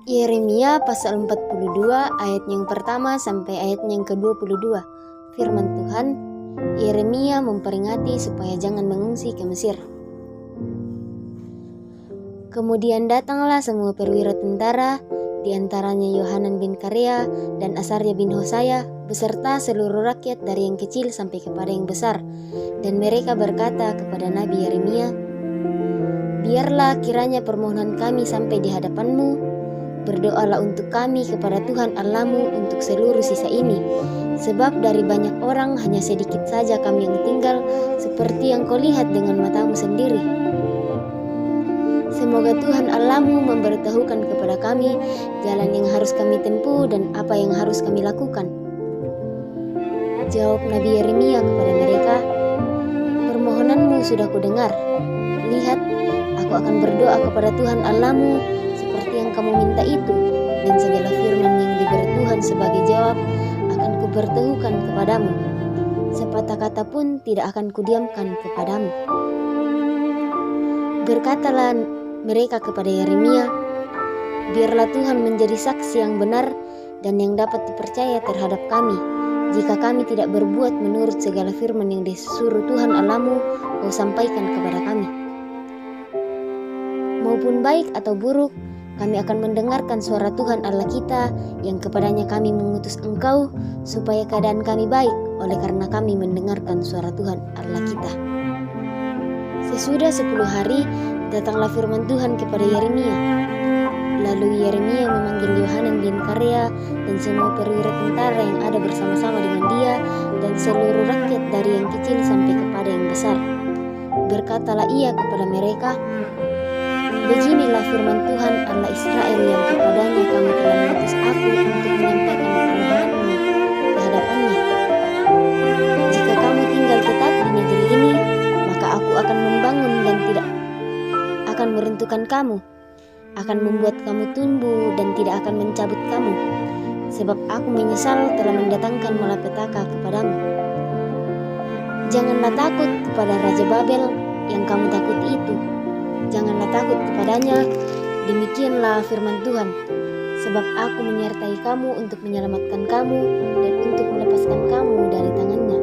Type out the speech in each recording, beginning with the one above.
Yeremia pasal 42 ayat yang pertama sampai ayat yang ke-22. Firman Tuhan, Yeremia memperingati supaya jangan mengungsi ke Mesir. Kemudian datanglah semua perwira tentara, di antaranya Yohanan bin Karea dan Asarya bin Hosaya, beserta seluruh rakyat dari yang kecil sampai kepada yang besar. Dan mereka berkata kepada Nabi Yeremia, "Biarlah kiranya permohonan kami sampai di hadapanmu. Berdoalah untuk kami kepada Tuhan Allahmu untuk seluruh sisa ini, sebab dari banyak orang hanya sedikit saja kami yang tinggal, seperti yang kau lihat dengan matamu sendiri. Semoga Tuhan Allahmu memberitahukan kepada kami jalan yang harus kami tempuh dan apa yang harus kami lakukan." Jawab Nabi Yeremia kepada mereka, "Permohonanmu sudah kudengar. Lihat, aku akan berdoa kepada Tuhan Allahmu seperti yang kamu minta itu, dan segala firman yang diberi Tuhan sebagai jawab akan kuberitahukan kepadamu. Sepatah kata pun tidak akan kudiamkan kepadamu." Berkatalah mereka kepada Yeremia, "Biarlah Tuhan menjadi saksi yang benar dan yang dapat dipercaya terhadap kami, jika kami tidak berbuat menurut segala firman yang disuruh Tuhan Allahmu kau sampaikan kepada kami. Maupun baik atau buruk, kami akan mendengarkan suara Tuhan Allah kita yang kepadanya kami mengutus engkau, supaya keadaan kami baik oleh karena kami mendengarkan suara Tuhan Allah kita." Sesudah 10 hari, datanglah firman Tuhan kepada Yeremia. Lalu Yeremia memanggil Yohanan bin Karea dan semua perwira tentara yang ada bersama-sama dengan dia, dan seluruh rakyat dari yang kecil sampai kepada yang besar. Berkatalah ia kepada mereka, "Beginilah firman Tuhan Allah Israel yang kepadanya kamu telah mengutus aku untuk menyampaikan permohonanmu ke hadapannya. Jika kamu tinggal tetap di negeri ini, maka aku akan membangun dan tidak akan meruntuhkan kamu, akan membuat kamu tumbuh dan tidak akan mencabut kamu, sebab aku menyesal telah mendatangkan malapetaka kepadamu. Janganlah takut kepada Raja Babel yang kamu takuti itu. Janganlah takut kepadanya, demikianlah firman Tuhan, sebab aku menyertai kamu untuk menyelamatkan kamu dan untuk melepaskan kamu dari tangannya.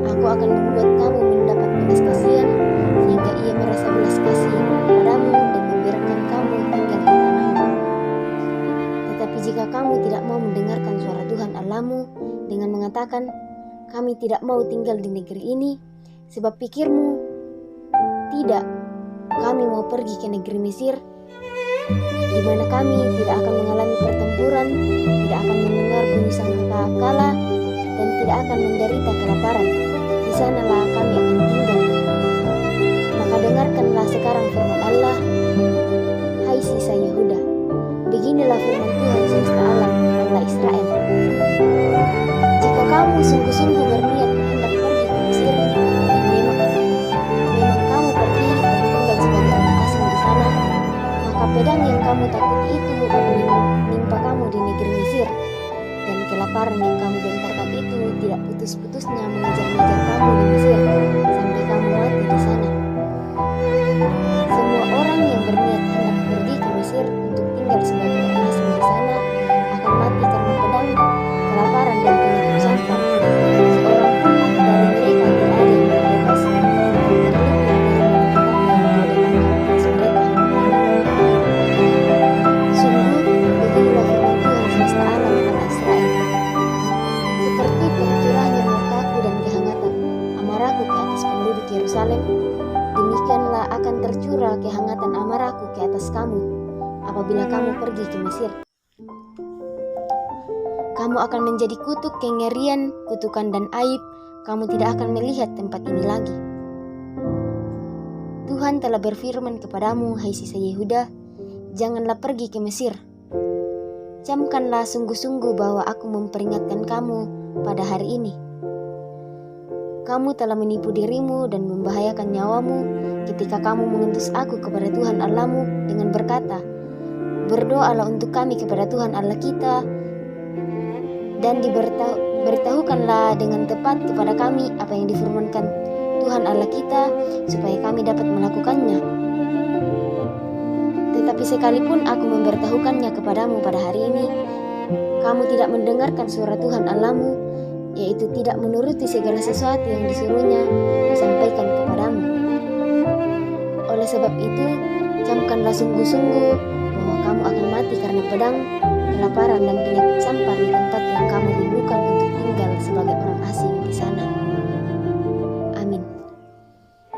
Aku akan membuat kamu mendapat belas kasihan, sehingga ia merasa belas kasih kepadamu dan membiarkan kamu tinggal di tanahmu. Tetapi jika kamu tidak mau mendengarkan suara Tuhan Allahmu dengan mengatakan, 'Kami tidak mau tinggal di negeri ini,' sebab pikirmu, 'Tidak, kami mau pergi ke negeri Mesir, di mana kami tidak akan mengalami pertempuran, tidak akan mendengar bunyi sangkakala, dan tidak akan menderita kelaparan. Di sanalah kami akan tinggal.' Maka dengarkanlah sekarang firman Allah, hai sisa Yehuda. Beginilah firman Tuhan semesta alam, Allah Israel. Jika kamu sungguh-sungguh berniat hendak pergi ke Mesir, dan memang kamu pergi dan tinggal sebagai orang asing di sana, maka pedang yang kamu takuti itu akan menimpa kamu di negeri Mesir, dan kelaparan yang kamu gentarkan itu tidak putus-putusnya mengejar-ngejar kamu di Mesir sampai kamu mati di sana. Semua orang yang berniat hendak pergi ke Mesir untuk tinggal sebagai orang asing di sana akan mati karena pedang, kelaparan, dan penyakit campak. Seorang pun dari mereka tidak ada yang terbebas, dan terlindung dari malapetaka yang kau datangkan atas mereka. Sungguh, beginilah firman Tuhan semesta alam, Allah Israel. Seperti tercurahnya murkaku dan kehangatan amarahku ke atas penduduk Yerusalem, demikianlah akan tercurah kehangatan amarahku ke atas kamu apabila kamu pergi ke Mesir. Kamu akan menjadi kutuk kengerian, kutukan dan aib. Kamu tidak akan melihat tempat ini lagi. Tuhan telah berfirman kepadamu, hai sisa Yehuda, janganlah pergi ke Mesir. Camkanlah sungguh-sungguh bahwa aku memperingatkan kamu pada hari ini. Kamu telah menipu dirimu dan membahayakan nyawamu ketika kamu mengutus aku kepada Tuhan Allahmu dengan berkata, berdoalah untuk kami kepada Tuhan Allah kita, dan diberitahukanlah dengan tepat kepada kami apa yang difirmankan Tuhan Allah kita, supaya kami dapat melakukannya. Tetapi Tetapi sekalipun aku memberitahukannya kepadamu pada hari ini, kamu tidak mendengarkan suara Tuhan Allahmu, yaitu tidak menuruti segala sesuatu yang disuruhnya disampaikan kepadamu. Oleh sebab itu, camkanlah sungguh-sungguh bahwa kamu akan mati karena pedang, kelaparan, dan penyakit sampar